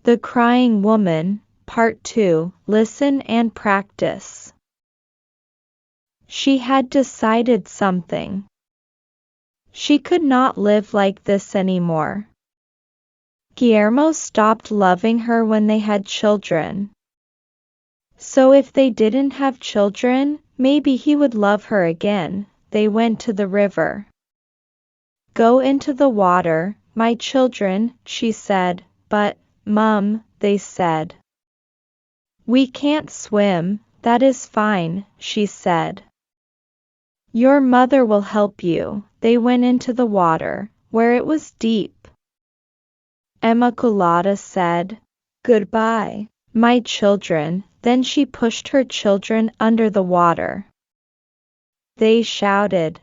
The Crying Woman, Part 2. Listen and practice. She had decided something. She could not live like this anymore. Guillermo stopped loving her when they had children. So if they didn't have children, maybe he would love her again. They went to the river. Go into the water, my children, she said. But, Mum, they said. We can't swim. That is fine, she said. Your mother will help you. They went into the water, where it was deep. Immaculata said, Goodbye, my children. Then she pushed her children under the water. They shouted.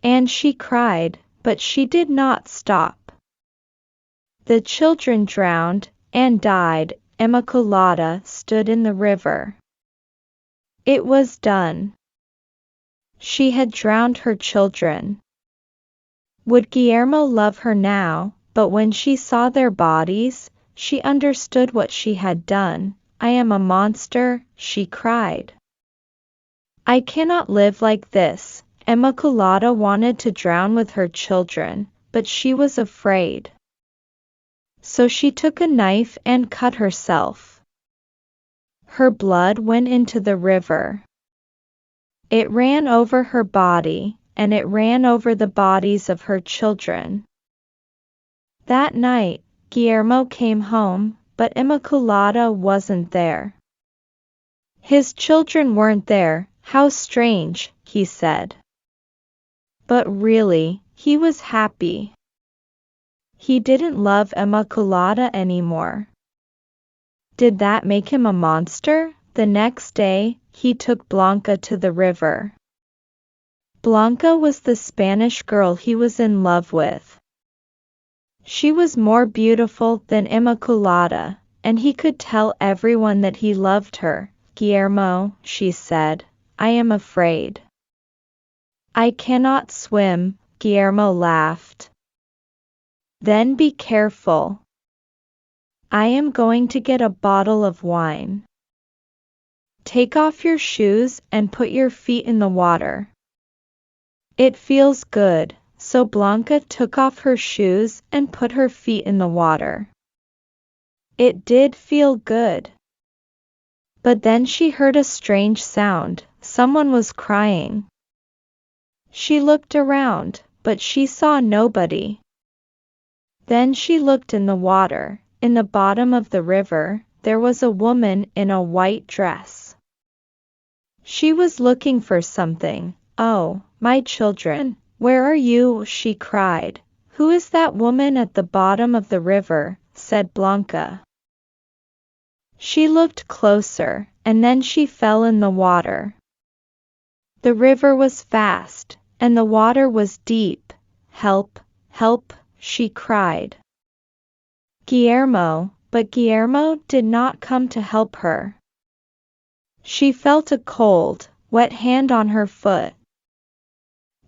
And she cried, but she did not stop. The children drowned and died. Immaculata stood in the river. It was done. She had drowned her children. Would Guillermo love her now? But when she saw their bodies, she understood what she had done. I am a monster, she cried. I cannot live like this. Immaculata wanted to drown with her children, but she was afraid. So she took a knife and cut herself. Her blood went into the river. It ran over her body, and it ran over the bodies of her children. That night, Guillermo came home, but Immaculata wasn't there. His children weren't there. How strange, he said. But really, he was happy. He didn't love Immaculata anymore. Did that make him a monster? The next day, he took Blanca to the river. Blanca was the Spanish girl he was in love with. She was more beautiful than Immaculata, and he could tell everyone that he loved her. Guillermo, she said, I am afraid. I cannot swim, Guillermo laughed. Then be careful. I am going to get a bottle of wine. Take off your shoes and put your feet in the water. It feels good. So Blanca took off her shoes and put her feet in the water. It did feel good. But then she heard a strange sound. Someone was crying. She looked around, but she saw nobody. Then she looked in the water. In the bottom of the river, there was a woman in a white dress. She was looking for something. Oh, my children, where are you? She cried. Who is that woman at the bottom of the river? Said Blanca. She looked closer, and then she fell in the water. The river was fast, and the water was deep. Help, help, she cried. Guillermo, but Guillermo did not come to help her. She felt a cold, wet hand on her foot.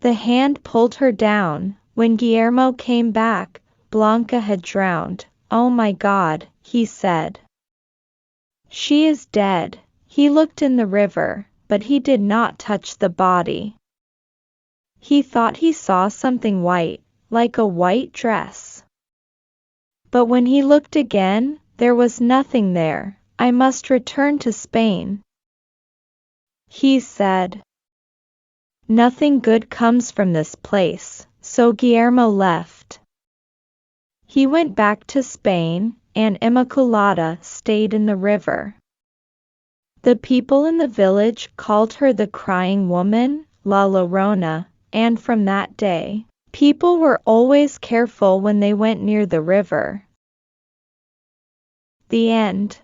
The hand pulled her down. When Guillermo came back, Blanca had drowned. Oh my God, he said. She is dead. He looked in the river, but he did not touch the body. He thought he saw something white, like a white dress. But when he looked again, there was nothing there. I must return to Spain, he said. Nothing good comes from this place, so Guillermo left. He went back to Spain, and Immaculata stayed in the river. The people in the village called her the Crying Woman, La Llorona, and from that day, people were always careful when they went near the river. The end.